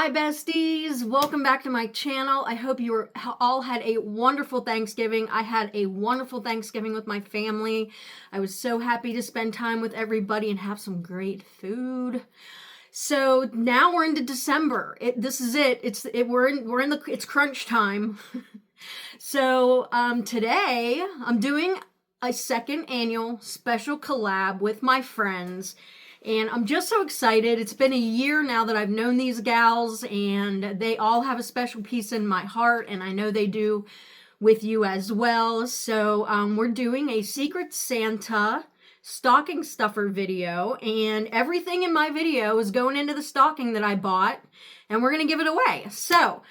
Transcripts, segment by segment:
Hi besties, welcome back to my channel. I hope you all had a wonderful Thanksgiving. I had a wonderful Thanksgiving with my family. I was so happy to spend time with everybody and have some great food. So now we're into December. This is it. It's crunch time. So today I'm doing a second annual special collab with my friends. And I'm just so excited. It's been a year now that I've known these gals, and they all have a special piece in my heart, and I know they do with you as well. So we're doing a Secret Santa stocking stuffer video, and everything in my video is going into the stocking that I bought, and we're going to give it away. So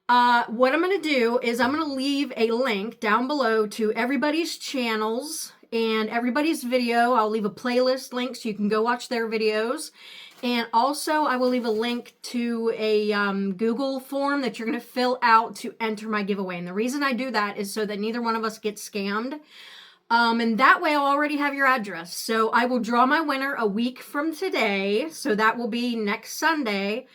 what I'm going to do is I'm going to leave a link down below to everybody's channels and everybody's video. I'll leave a playlist link so you can go watch their videos. And also I will leave a link to a Google form that you're going to fill out to enter my giveaway. And the reason I do that is so that neither one of us gets scammed. And that way I'll already have your address. So I will draw my winner a week from today. So that will be next Sunday.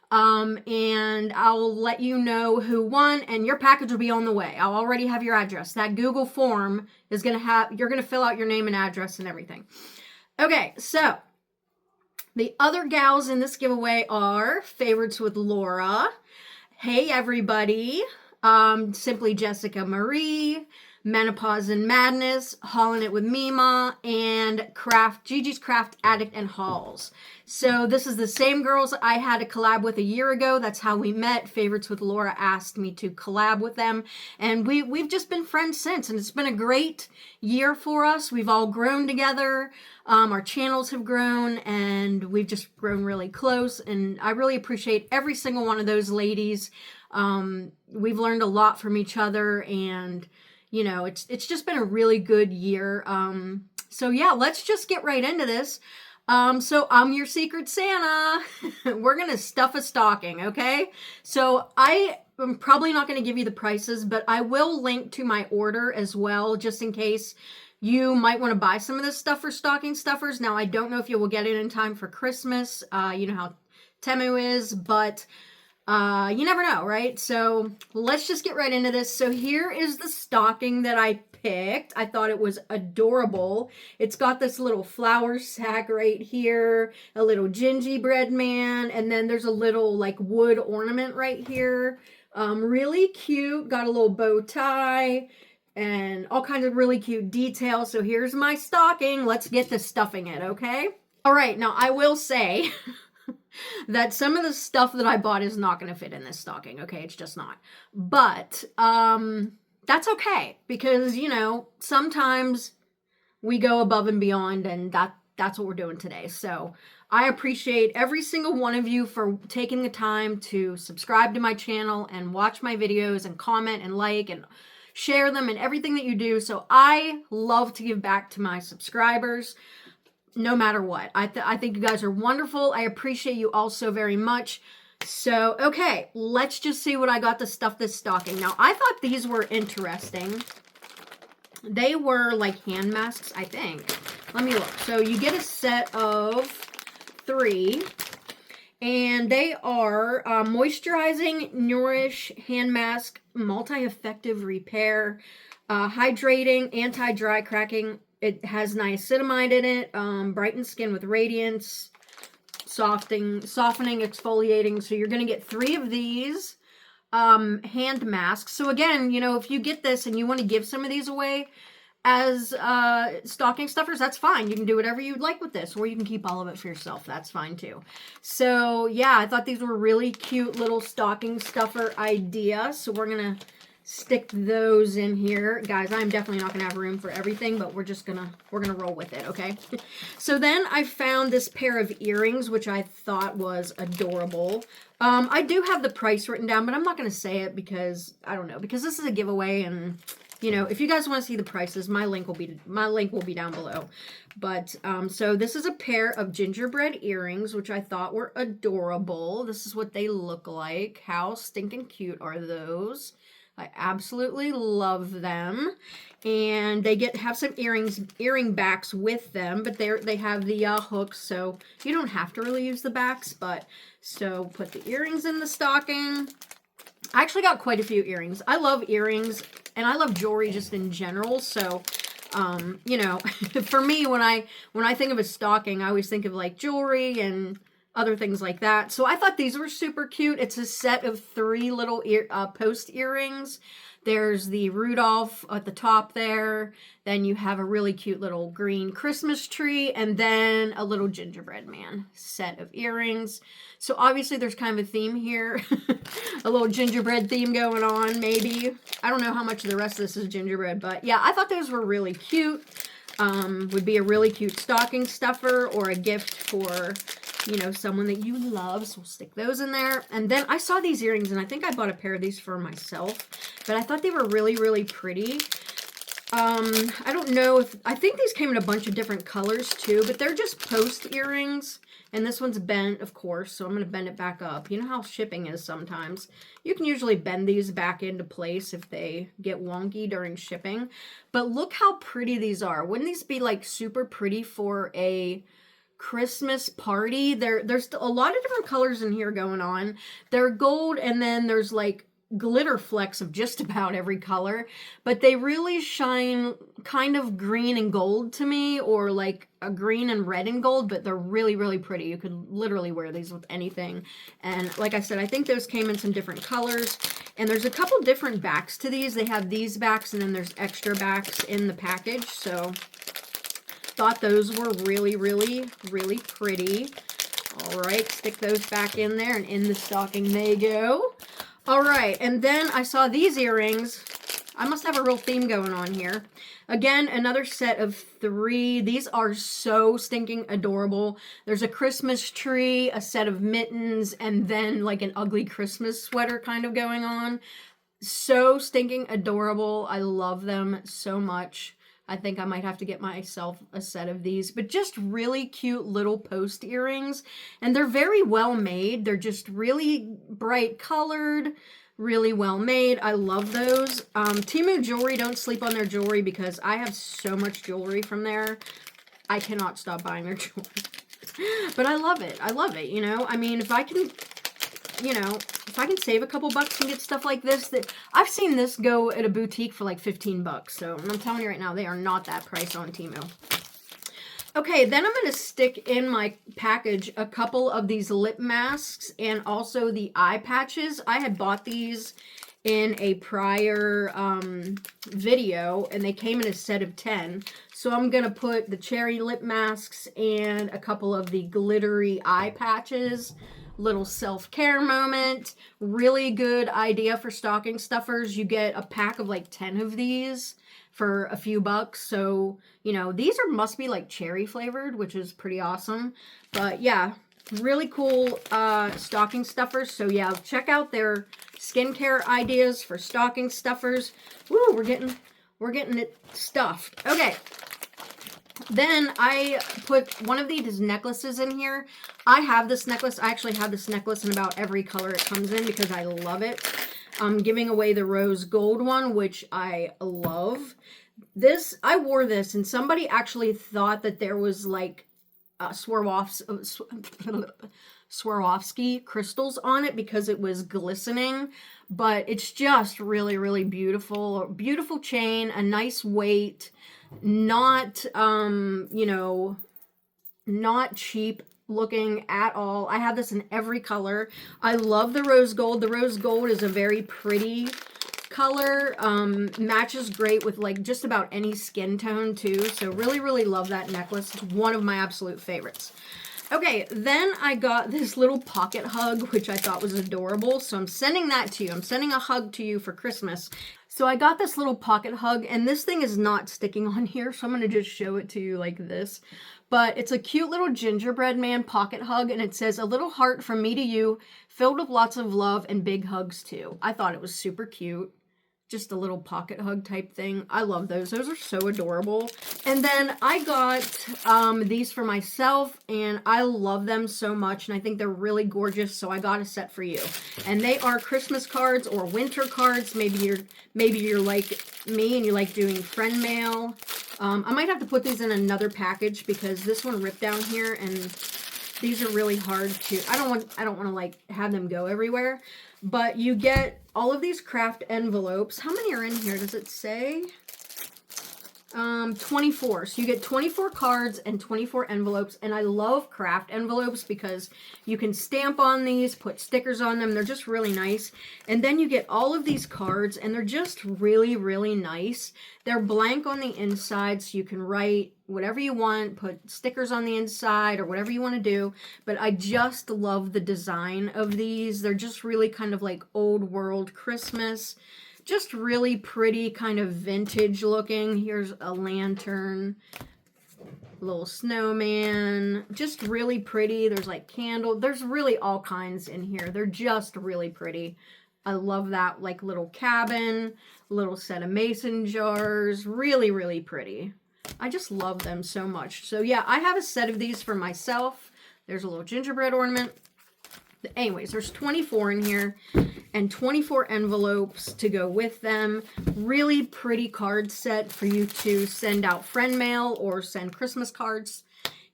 And I'll let you know who won, and your package will be on the way. I'll already have your address. That Google form is going to have, you're going to fill out your name and address and everything. Okay, so the other gals in this giveaway are Favorites with Laura, Hey Everybody, Simply Jessica Marie, Menopause and Madness, Haulin' It with Mima, and Gigi's Craft Addict and Hauls. So this is the same girls I had a collab with a year ago. That's how we met. Favorites with Laura asked me to collab with them, and we've just been friends since, and it's been a great year for us. We've all grown together. Our channels have grown, and we've just grown really close, and I really appreciate every single one of those ladies. We've learned a lot from each other, and you know, it's just been a really good year. So yeah, let's just get right into this. So I'm your Secret Santa. We're going to stuff a stocking, okay? So I am probably not going to give you the prices, but I will link to my order as well, just in case you might want to buy some of this stuff for stocking stuffers. Now, I don't know if you will get it in time for Christmas. You know how Temu is, but you never know, right? So let's just get right into this. So here is the stocking that I picked. I thought it was adorable. It's got this little flower sack right here, a little gingerbread man, and then there's a little like wood ornament right here. Really cute. Got a little bow tie and all kinds of really cute details. So here's my stocking. Let's get to stuffing it, okay? All right, now I will say that some of the stuff that I bought is not going to fit in this stocking, okay? It's just not. But that's okay, because, you know, sometimes we go above and beyond, and that's what we're doing today. So I appreciate every single one of you for taking the time to subscribe to my channel and watch my videos and comment and like and share them and everything that you do. So I love to give back to my subscribers, no matter what. I think you guys are wonderful. I appreciate you all so very much. So, okay, let's just see what I got to stuff this stocking. Now, I thought these were interesting. They were like hand masks, I think. Let me look. So, you get a set of 3. And they are moisturizing, nourish, hand mask, multi-effective repair, hydrating, anti-dry cracking. It has niacinamide in it, brightens skin with radiance, softening, exfoliating. So you're going to get 3 of these hand masks. So again, you know, if you get this and you want to give some of these away as stocking stuffers, that's fine. You can do whatever you'd like with this, or you can keep all of it for yourself. That's fine too. So yeah, I thought these were really cute little stocking stuffer ideas. So we're going to stick those in here. Guys, I'm definitely not going to have room for everything, but we're going to roll with it, okay? So then I found this pair of earrings, which I thought was adorable. I do have the price written down, but I'm not going to say it because, I don't know, because this is a giveaway, and, you know, if you guys want to see the prices, my link will be down below. But, so this is a pair of gingerbread earrings, which I thought were adorable. This is what they look like. How stinking cute are those? I absolutely love them. And they have some earring backs with them, but they have the hooks, so you don't have to really use the backs. But so put the earrings in the stocking. I actually got quite a few earrings. I love earrings, and I love jewelry just in general. So, you know, for me, when I think of a stocking, I always think of like jewelry and other things like that. So I thought these were super cute. It's a set of 3 little post earrings. There's the Rudolph at the top there. Then you have a really cute little green Christmas tree, and then a little gingerbread man set of earrings. So obviously there's kind of a theme here. A little gingerbread theme going on, maybe. I don't know how much of the rest of this is gingerbread, but yeah, I thought those were really cute. Would be a really cute stocking stuffer or a gift for, you know, someone that you love. So we'll stick those in there. And then I saw these earrings, and I think I bought a pair of these for myself, but I thought they were really, really pretty. I don't know if, I think these came in a bunch of different colors too, but they're just post earrings. And this one's bent, of course, so I'm going to bend it back up. You know how shipping is sometimes. You can usually bend these back into place if they get wonky during shipping. But look how pretty these are. Wouldn't these be like super pretty for a Christmas party? There's a lot of different colors in here going on. They're gold, and then there's like glitter flecks of just about every color, but they really shine kind of green and gold to me, or like a green and red and gold, but they're really, really pretty. You could literally wear these with anything. And like I said, I think those came in some different colors, and there's a couple different backs to these. They have these backs, and then there's extra backs in the package. So thought those were really, really, really pretty. All right, stick those back in there, and in the stocking they go. All right, and then I saw these earrings. I must have a real theme going on here. Again, another set of 3. These are so stinking adorable. There's a Christmas tree, a set of mittens, and then like an ugly Christmas sweater kind of going on. So stinking adorable. I love them so much. I think I might have to get myself a set of these, but just really cute little post earrings. And they're very well made. They're just really bright colored, really well made. I love those. Temu Jewelry, don't sleep on their jewelry, because I have so much jewelry from there. I cannot stop buying their jewelry. But I love it. I love it, you know? I mean, if I can, you know, if I can save a couple bucks and get stuff like this, that I've seen this go at a boutique for like 15 bucks. So I'm telling you right now, they are not that price on Temu. Okay, then I'm going to stick in my package a couple of these lip masks and also the eye patches. I had bought these in a prior video, and they came in a set of 10. So I'm going to put the cherry lip masks and a couple of the glittery eye patches. Little self-care moment. Really good idea for stocking stuffers. You get a pack of like 10 of these for a few bucks. So, you know, these must be like cherry flavored, which is pretty awesome. But yeah, really cool stocking stuffers. So yeah, check out their skincare ideas for stocking stuffers. Woo, we're getting it stuffed. Okay. Then I put one of these necklaces in here. I have this necklace. I actually have this necklace in about every color it comes in because I love it. I'm giving away the rose gold one, which I love. This, I wore this, and somebody actually thought that there was like Swarovski crystals on it because it was glistening, but it's just really, really beautiful. Beautiful chain, a nice weight, not, you know, not cheap looking at all. I have this in every color. I love the rose gold. The rose gold is a very pretty color. Matches great with like just about any skin tone too. So really, really love that necklace. It's one of my absolute favorites. Okay, then I got this little pocket hug, which I thought was adorable. So I'm sending that to you. I'm sending a hug to you for Christmas. So I got this little pocket hug, and this thing is not sticking on here, so I'm going to just show it to you like this. But it's a cute little gingerbread man pocket hug, and it says, "A little heart from me to you, filled with lots of love and big hugs too." I thought it was super cute. just a little pocket hug type thing. I love those. Those are so adorable. And then I got these for myself, and I love them so much, and I think they're really gorgeous, so I got a set for you. And they are Christmas cards or winter cards. Maybe you're like me and you like doing friend mail. I might have to put these in another package because this one ripped down here, and these are really hard to, I don't want to like have them go everywhere. But you get all of these craft envelopes. How many are in here? Does it say? 24. So you get 24 cards and 24 envelopes. And I love craft envelopes because you can stamp on these, put stickers on them. They're just really nice. And then you get all of these cards, and they're just really, really nice. They're blank on the inside, so you can write whatever you want, put stickers on the inside or whatever you want to do. But I just love the design of these. They're just really kind of like old world Christmas. Just really pretty, kind of vintage looking. Here's a lantern, little snowman, just really pretty. There's like candle. There's really all kinds in here. They're just really pretty. I love that, like little cabin, little set of mason jars. Really, really pretty. I just love them so much. So yeah, I have a set of these for myself. There's a little gingerbread ornament. Anyways, there's 24 in here and 24 envelopes to go with them. Really pretty card set for you to send out friend mail or send Christmas cards.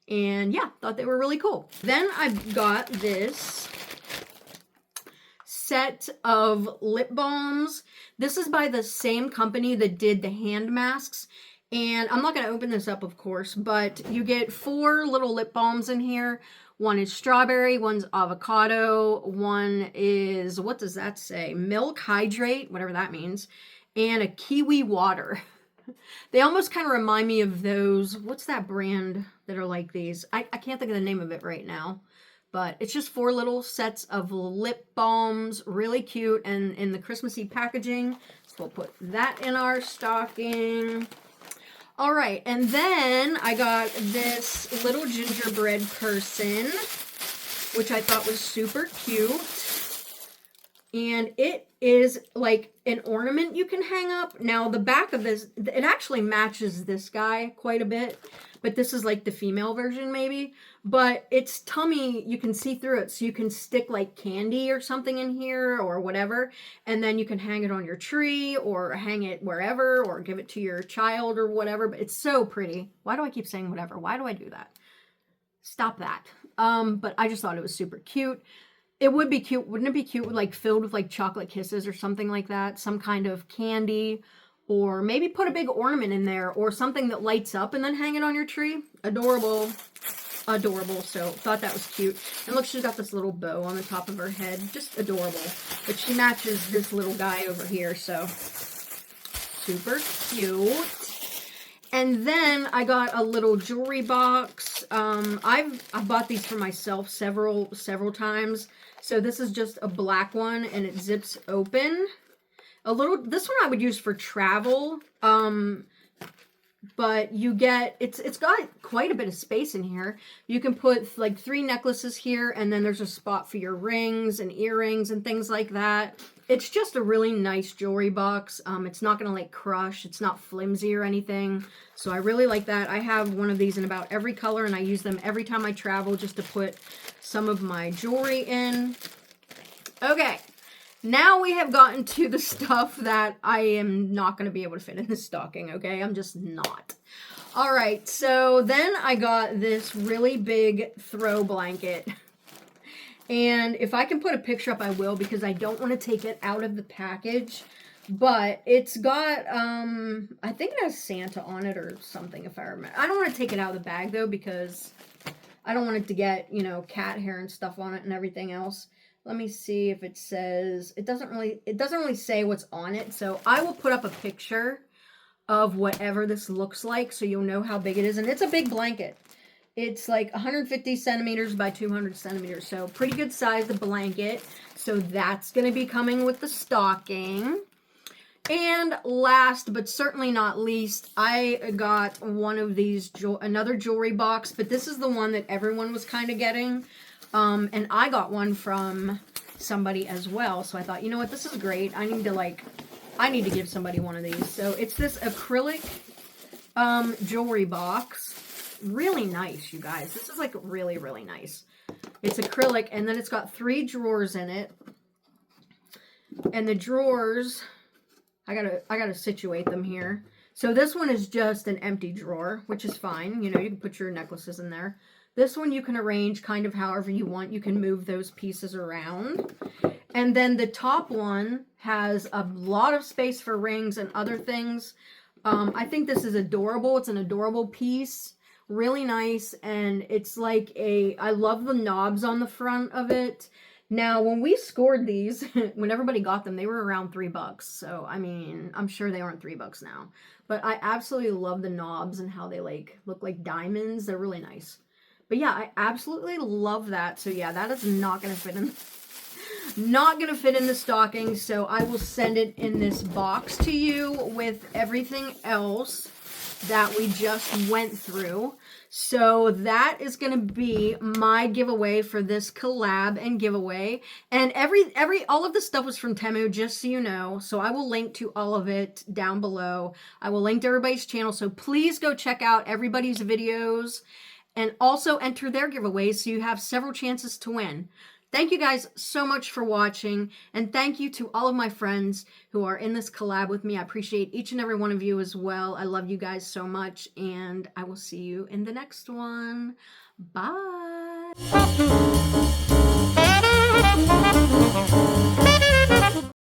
And yeah, thought they were really cool. Then I got this set of lip balms. This is by the same company that did the hand masks. And I'm not going to open this up, of course, but you get 4 little lip balms in here. One is strawberry, one's avocado, one is, what does that say? Milk hydrate, whatever that means, and a kiwi water. They almost kind of remind me of those, what's that brand that are like these? I can't think of the name of it right now, but it's just 4 little sets of lip balms, really cute, and in the Christmassy packaging. So we'll put that in our stocking. All right, and then I got this little gingerbread person, which I thought was super cute. And it is like an ornament you can hang up. Now, the back of this, it actually matches this guy quite a bit, but this is like the female version maybe. But its tummy, you can see through it, so you can stick like candy or something in here or whatever, and then you can hang it on your tree or hang it wherever or give it to your child or whatever. But it's so pretty. Why do I keep saying whatever? Why do I do that? Stop that. But I just thought it was super cute. It would be cute. Wouldn't it be cute with like filled with like chocolate kisses or something like that? Some kind of candy, or maybe put a big ornament in there or something that lights up and then hang it on your tree. Adorable. Adorable. So thought that was cute. And look, she's got this little bow on the top of her head. Just adorable. But she matches this little guy over here, so super cute. And then I got a little jewelry box. I've bought these for myself several times. So this is just a black one, and it zips open. This one I would use for travel. But you get, it's got quite a bit of space in here. You can put like 3 necklaces here, and then there's a spot for your rings and earrings and things like that. It's just a really nice jewelry box. It's not going to like crush. It's not flimsy or anything. So I really like that. I have one of these in about every color, and I use them every time I travel just to put some of my jewelry in. Okay. Now we have gotten to the stuff that I am not going to be able to fit in the stocking, okay? I'm just not. All right, so then I got this really big throw blanket. And if I can put a picture up, I will, because I don't want to take it out of the package. But it's got, I think it has Santa on it or something, if I remember. I don't want to take it out of the bag, though, because I don't want it to get, you know, cat hair and stuff on it and everything else. Let me see if it says, it doesn't really say what's on it. So I will put up a picture of whatever this looks like so you'll know how big it is. And it's a big blanket. It's like 150 centimeters by 200 centimeters. So pretty good size, the blanket. So that's going to be coming with the stocking. And last but certainly not least, I got one of these, another jewelry box. But this is the one that everyone was kind of getting. And I got one from somebody as well. So I thought, you know what, this is great. I need to like I need to give somebody one of these. So it's this acrylic jewelry box. Really nice, you guys. This is like really, really nice. It's acrylic, and then it's got 3 drawers in it. And the drawers, I gotta situate them here. So this one is just an empty drawer, which is fine. You know, you can put your necklaces in there. This one you can arrange kind of however you want. You can move those pieces around. And then the top one has a lot of space for rings and other things. I think this is adorable. It's an adorable piece. Really nice. And it's like I love the knobs on the front of it. Now, when we scored these, when everybody got them, they were around $3. So, I mean, I'm sure they aren't $3 now. But I absolutely love the knobs and how they like look like diamonds. They're really nice. But yeah, I absolutely love that. So yeah, that is not going to fit in. Not going to fit in the stocking. So I will send it in this box to you with everything else that we just went through. So that is going to be my giveaway for this collab and giveaway. And all of the stuff was from Temu, just so you know. So I will link to all of it down below. I will link to everybody's channel. So please go check out everybody's videos and also enter their giveaways so you have several chances to win. Thank you guys so much for watching, and thank you to all of my friends who are in this collab with me. I appreciate each and every one of you as well. I love you guys so much, and I will see you in the next one. Bye.